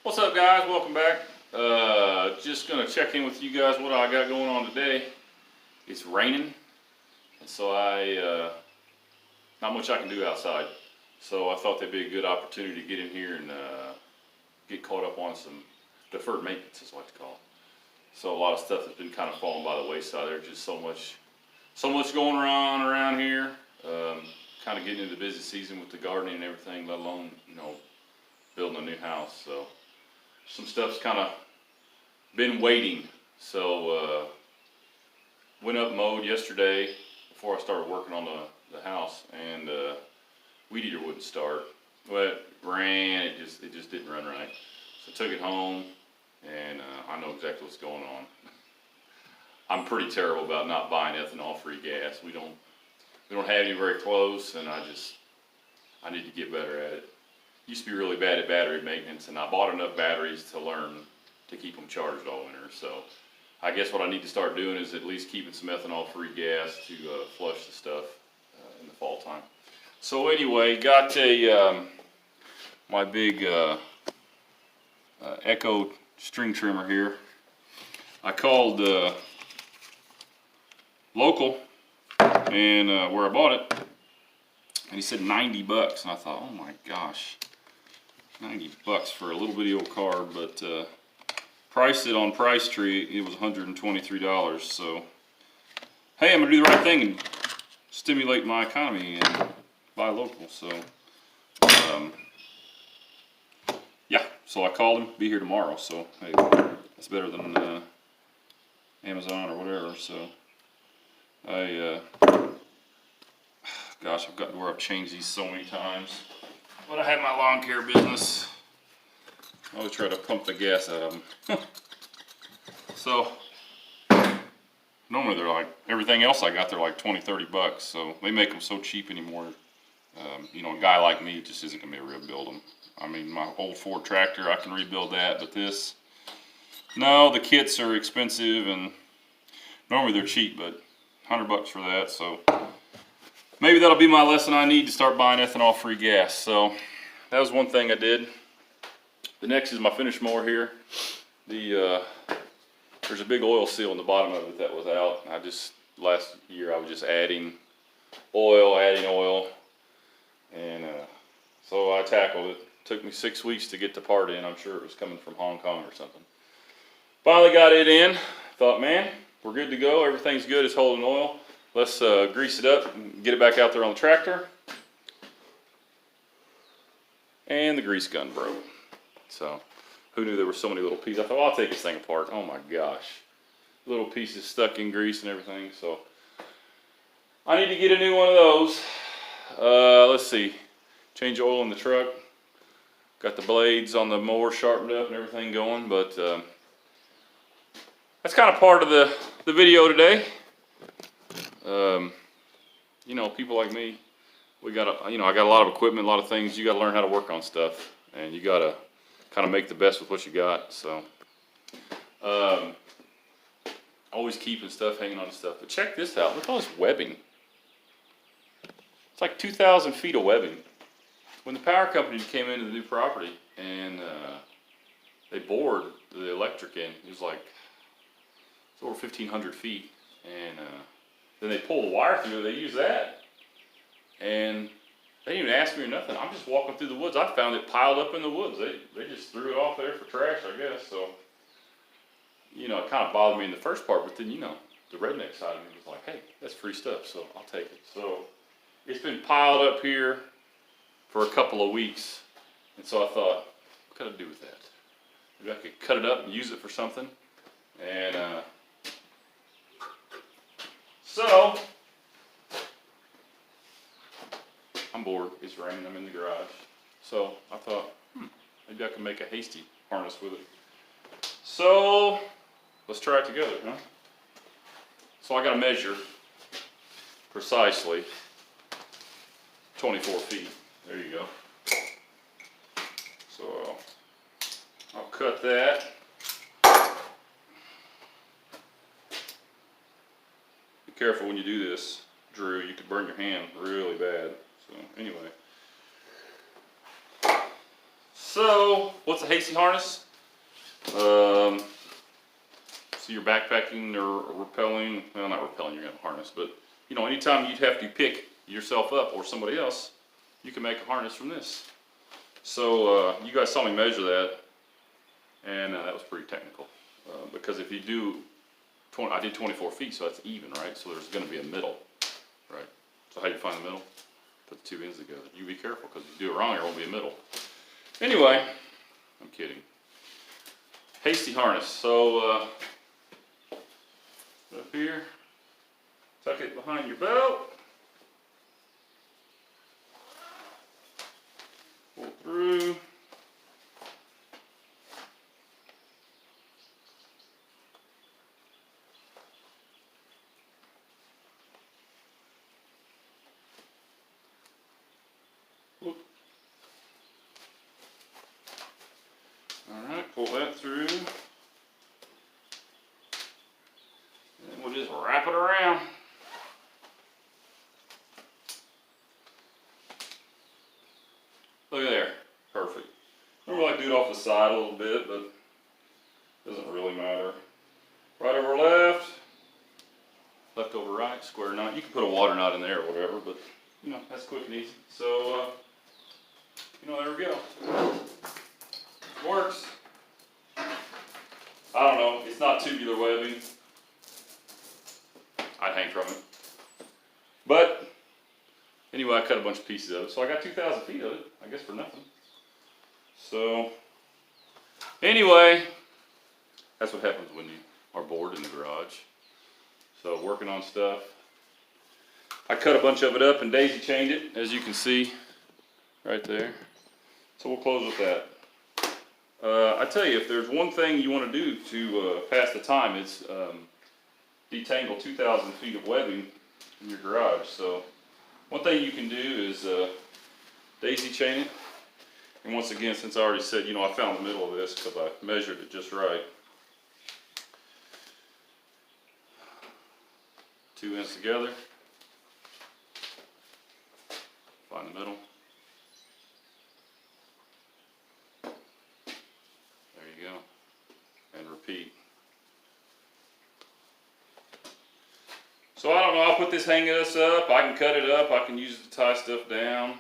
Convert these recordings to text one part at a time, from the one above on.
What's up, guys? Welcome back. Just gonna check in with you guys. What I got going on today? It's raining, and so not much I can do outside. So I thought that'd be a good opportunity to get in here and get caught up on some deferred maintenance, is what I like to call it. So a lot of stuff has been kind of falling by the wayside. There's just so much going on around here. Kind of getting into the busy season with the gardening and everything, let alone building a new house. So some stuff's kind of been waiting. So went up mowed yesterday before I started working on the house, and weed eater wouldn't start. Well, it ran, it just didn't run right. So I took it home, and I know exactly what's going on. I'm pretty terrible about not buying ethanol-free gas. We don't have any very close, and I need to get better at it. Used to be really bad at battery maintenance, and I bought enough batteries to learn to keep them charged all winter. So I guess what I need to start doing is at least keeping some ethanol-free gas to flush the stuff in the fall time. So anyway, got my big Echo string trimmer here. I called local and where I bought it, and he said $90, and I thought, oh my gosh, $90 for a little bitty old car, but priced it on Price Tree, it was $123. So hey, I'm gonna do the right thing and stimulate my economy and buy local. So yeah, so I called him, be here tomorrow. So hey, that's better than Amazon or whatever. So gosh, I've gotten where I've changed these so many times. When I had my lawn care business, I always try to pump the gas out of them. So normally they're like, everything else I got, they're like 20, 30 bucks. So they make them so cheap anymore. A guy like me just isn't gonna be able to rebuild them. I mean, my old Ford tractor, I can rebuild that, but this, no, the kits are expensive, and normally they're cheap, but $100 for that. So maybe that'll be my lesson. I need to start buying ethanol-free gas. So that was one thing I did. The next is my finish mower here. There's a big oil seal in the bottom of it that was out. Last year I was just adding oil, and so I tackled it. Took me 6 weeks to get the part in. I'm sure it was coming from Hong Kong or something. Finally got it in. Thought, man, we're good to go. Everything's good. It's holding oil. Let's grease it up and get it back out there on the tractor. And the grease gun broke. So who knew there were so many little pieces? I thought, well, I'll take this thing apart. Oh my gosh. Little pieces stuck in grease and everything. So I need to get a new one of those. Let's see. Change oil in the truck. Got the blades on the mower sharpened up and everything going. But that's kind of part of the video today. People like me, I got a lot of equipment, a lot of things. You got to learn how to work on stuff, and you got to kind of make the best with what you got. So always keeping stuff, hanging on to stuff. But check this out. Look at all this webbing. It's like 2,000 feet of webbing. When the power company came into the new property and they bored the electric in, it was like it's over 1,500 feet, and then they pull the wire through. They use that, and they didn't even ask me or nothing. I'm just walking through the woods. I found it piled up in the woods. They just threw it off there for trash, I guess. So it kind of bothered me in the first part, but then the redneck side of me was like, hey, that's free stuff, so I'll take it. So it's been piled up here for a couple of weeks, and so I thought, what could I do with that? Maybe I could cut it up and use it for something. And so I'm bored. It's raining. I'm in the garage. So I thought, maybe I can make a hasty harness with it. So let's try it together, huh? So I got to measure precisely 24 feet. There you go. So I'll cut that. Be careful when you do this, Drew. You could burn your hand really bad. So anyway. So, what's a Hasty harness? So you're backpacking or rappelling, well, not rappelling, you're gonna have a harness, but you know, anytime you'd have to pick yourself up or somebody else, you can make a harness from this. So you guys saw me measure that, and that was pretty technical. Because if you do, I did 24 feet, so that's even, right? So there's gonna be a middle, right? So how do you find the middle? Put the two ends together. You be careful, because if you do it wrong, there won't be a middle. Anyway, I'm kidding. Hasty harness. So up here, tuck it behind your belt. Pull through. Whoop. All right, pull that through. And we'll just wrap it around. Look at there, perfect. Normally I do it off the side a little bit, but it doesn't really matter. Right over left, left over right, square knot. You can put a water knot in there or whatever, but you know, that's quick and easy. So, you know, there we go. Works. I don't know, it's not tubular webbing. I'd hang from it. But, anyway, I cut a bunch of pieces of it. So I got 2,000 feet of it, I guess for nothing. So, anyway, that's what happens when you are bored in the garage. So, working on stuff. I cut a bunch of it up and daisy chained it, as you can see, right there. So we'll close with that. I tell you, if there's one thing you want to do to pass the time, it's detangle 2,000 feet of webbing in your garage. So one thing you can do is daisy chain it. And once again, since I already said, you know, I found the middle of this because I measured it just right. 2 ends together. Find the middle. There you go. And repeat. So I don't know, I'll put this hanging us up. I can cut it up. I can use it to tie stuff down.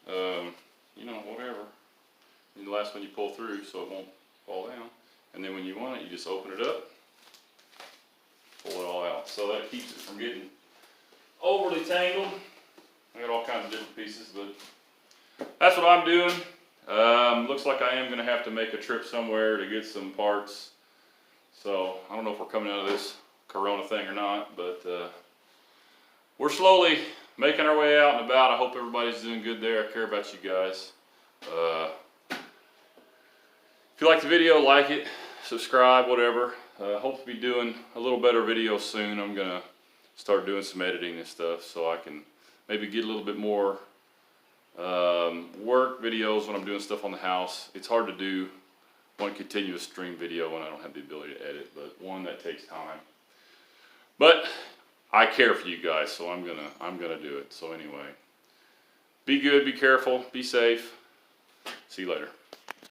You know, whatever. And the last one you pull through so it won't fall down. And then when you want it, you just open it up. Pull it all out. So that keeps it from getting overly tangled. I got all kinds of different pieces, but that's what I'm doing. Looks like I am going to have to make a trip somewhere to get some parts. So I don't know if we're coming out of this Corona thing or not, but we're slowly making our way out and about. I hope everybody's doing good there. I care about you guys. If you like the video, like it, subscribe, whatever. Hope to be doing a little better video soon. I'm going to start doing some editing and stuff so I can maybe get a little bit more work videos when I'm doing stuff on the house. It's hard to do one continuous stream video when I don't have the ability to edit, but one that takes time. But I care for you guys, so I'm gonna do it. So anyway, be good, be careful, be safe. See you later.